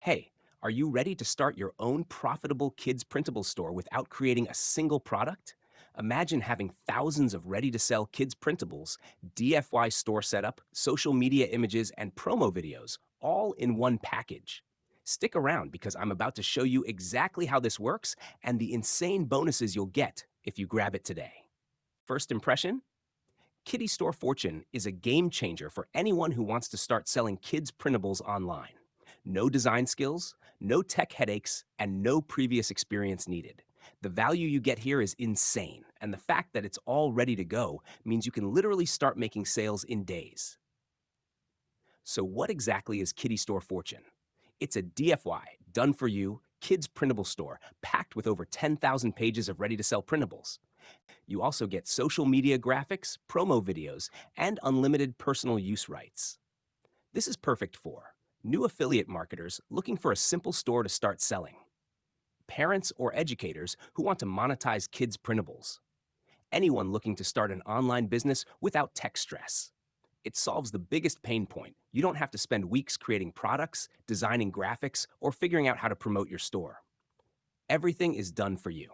Hey, are you ready to start your own profitable kids printable store without creating a single product? Imagine having thousands of ready to sell kids printables, DFY store setup, social media images, and promo videos all in one package. Stick around because I'm about to show you exactly how this works and the insane bonuses you'll get if you grab it today. First impression? Kiddy Store Fortune is a game changer for anyone who wants to start selling kids' printables online. No design skills, no tech headaches, and no previous experience needed. The value you get here is insane, and the fact that it's all ready to go means you can literally start making sales in days. So, what exactly is Kiddy Store Fortune? It's a DFY, done for you, kids' printable store packed with over 10,000 pages of ready to sell printables. You also get social media graphics, promo videos, and unlimited personal use rights. This is perfect for new affiliate marketers looking for a simple store to start selling, parents or educators who want to monetize kids' printables, anyone looking to start an online business without tech stress. It solves the biggest pain point. You don't have to spend weeks creating products, designing graphics, or figuring out how to promote your store. Everything is done for you.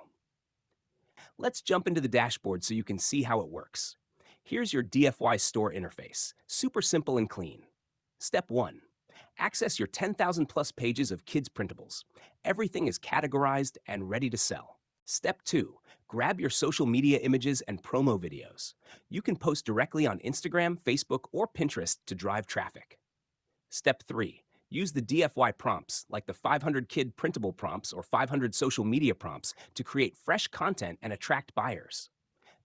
Let's jump into the dashboard so you can see how it works. Here's your DFY store interface, super simple and clean. Step 1. Access your 10,000 plus pages of kids' printables. Everything is categorized and ready to sell. Step 2. Grab your social media images and promo videos. You can post directly on Instagram, Facebook, or Pinterest to drive traffic. Step 3. Use the DFY prompts, like the 500 kid printable prompts or 500 social media prompts, to create fresh content and attract buyers.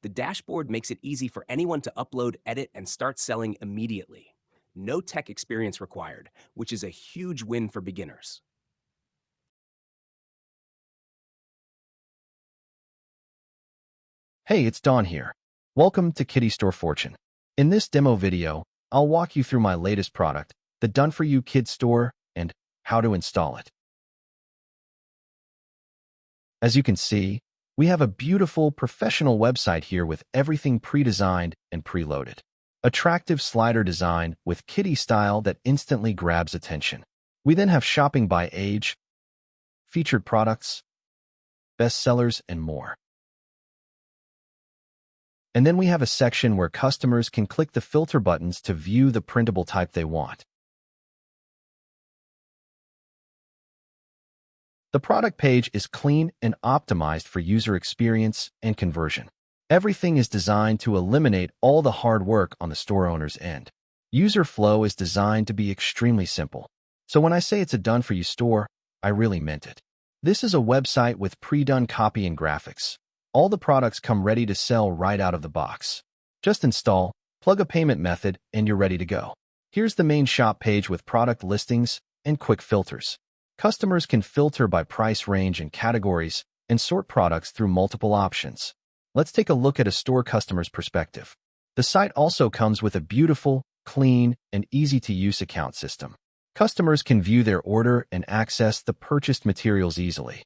The dashboard makes it easy for anyone to upload, edit, and start selling immediately. No tech experience required, which is a huge win for beginners. Hey, it's Don here. Welcome to Kiddy Store Fortune. In this demo video, I'll walk you through my latest product, the done-for-you Kids Store, and how to install it. As you can see, we have a beautiful professional website here with everything pre-designed and preloaded. Attractive slider design with kiddie style that instantly grabs attention. We then have shopping by age, featured products, bestsellers, and more. And then we have a section where customers can click the filter buttons to view the printable type they want. The product page is clean and optimized for user experience and conversion. Everything is designed to eliminate all the hard work on the store owner's end. User flow is designed to be extremely simple. So when I say it's a done-for-you store, I really meant it. This is a website with pre-done copy and graphics. All the products come ready to sell right out of the box. Just install, plug a payment method, and you're ready to go. Here's the main shop page with product listings and quick filters. Customers can filter by price range and categories and sort products through multiple options. Let's take a look at a store customer's perspective. The site also comes with a beautiful, clean, and easy-to-use account system. Customers can view their order and access the purchased materials easily.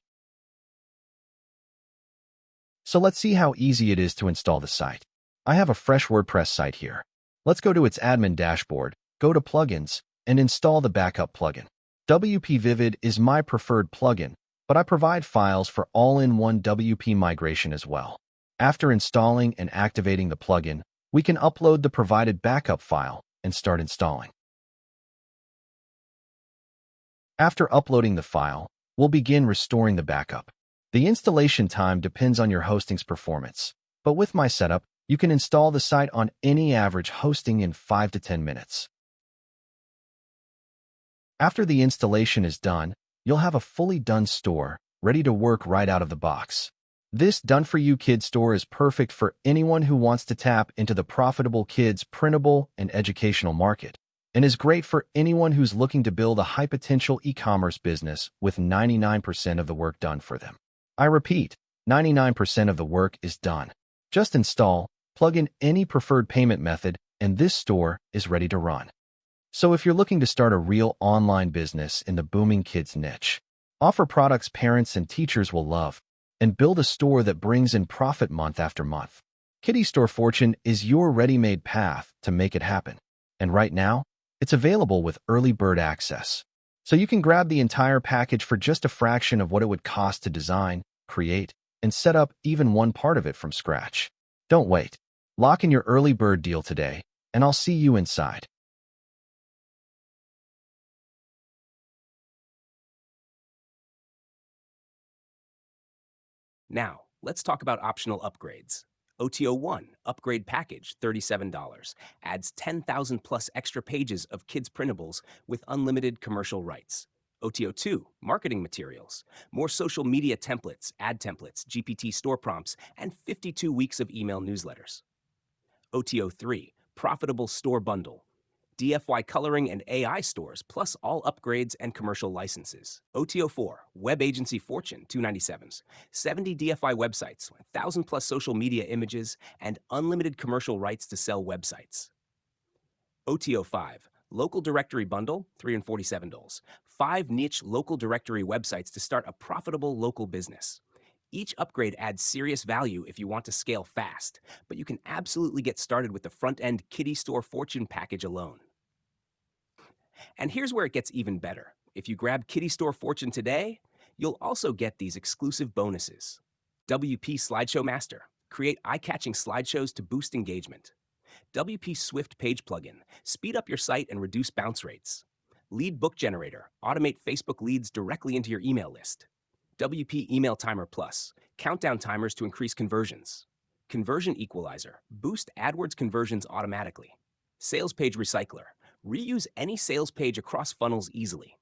So let's see how easy it is to install the site. I have a fresh WordPress site here. Let's go to its admin dashboard, go to Plugins, and install the backup plugin. WP Vivid is my preferred plugin, but I provide files for all-in-one WP migration as well. After installing and activating the plugin, we can upload the provided backup file and start installing. After uploading the file, we'll begin restoring the backup. The installation time depends on your hosting's performance, but with my setup, you can install the site on any average hosting in 5 to 10 minutes. After the installation is done, you'll have a fully done store, ready to work right out of the box. This done-for-you kids store is perfect for anyone who wants to tap into the profitable kids printable and educational market, and is great for anyone who's looking to build a high-potential e-commerce business with 99% of the work done for them. I repeat, 99% of the work is done. Just install, plug in any preferred payment method, and this store is ready to run. So if you're looking to start a real online business in the booming kids niche, offer products parents and teachers will love, and build a store that brings in profit month after month, Kiddy Store Fortune is your ready-made path to make it happen. And right now, it's available with early bird access. So you can grab the entire package for just a fraction of what it would cost to design, create, and set up even one part of it from scratch. Don't wait. Lock in your early bird deal today, and I'll see you inside. Now, let's talk about optional upgrades. OTO1 Upgrade Package, $37, adds 10,000 plus extra pages of kids' printables with unlimited commercial rights. OTO2 Marketing Materials, more social media templates, ad templates, GPT store prompts, and 52 weeks of email newsletters. OTO3 Profitable Store Bundle, DFY coloring and AI stores, plus all upgrades and commercial licenses. OTO4, Web Agency Fortune 297s, 70 DFI websites, 1,000 plus social media images, and unlimited commercial rights to sell websites. OTO5, Local Directory Bundle, $347, 5 niche local directory websites to start a profitable local business. Each upgrade adds serious value if you want to scale fast, but you can absolutely get started with the front-end Kiddy Store Fortune package alone. And here's where it gets even better. If you grab Kiddy Store Fortune today, you'll also get these exclusive bonuses. WP Slideshow Master. Create eye-catching slideshows to boost engagement. WP Swift Page Plugin. Speed up your site and reduce bounce rates. Lead Book Generator. Automate Facebook leads directly into your email list. WP Email Timer Plus. Countdown timers to increase conversions. Conversion Equalizer. Boost AdWords conversions automatically. Sales Page Recycler. Reuse any sales page across funnels easily.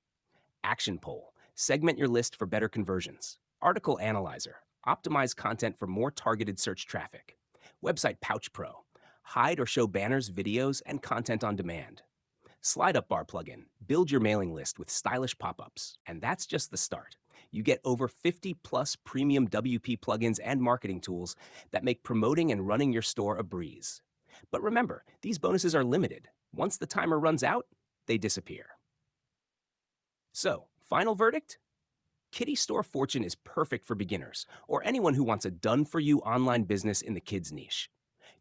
Action Poll. Segment your list for better conversions. Article Analyzer. Optimize content for more targeted search traffic. Website Pouch Pro. Hide or show banners, videos, and content on demand. Slide Up Bar plugin. Build your mailing list with stylish pop-ups. And that's just the start. You get over 50 plus premium WP plugins and marketing tools that make promoting and running your store a breeze. But remember, these bonuses are limited. Once the timer runs out, they disappear. So, final verdict? Kiddy Store Fortune is perfect for beginners or anyone who wants a done-for-you online business in the kids niche.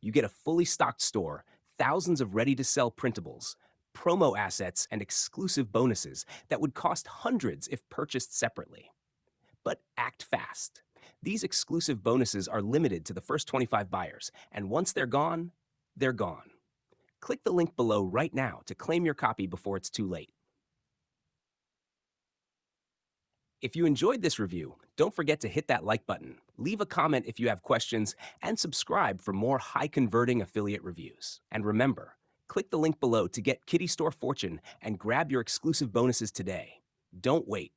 You get a fully stocked store, thousands of ready-to-sell printables, promo assets, and exclusive bonuses that would cost hundreds if purchased separately. But act fast. These exclusive bonuses are limited to the first 25 buyers, and once they're gone, they're gone. Click the link below right now to claim your copy before it's too late. If you enjoyed this review, don't forget to hit that like button, leave a comment if you have questions, and subscribe for more high-converting affiliate reviews. And remember, click the link below to get Kiddy Store Fortune and grab your exclusive bonuses today. Don't wait.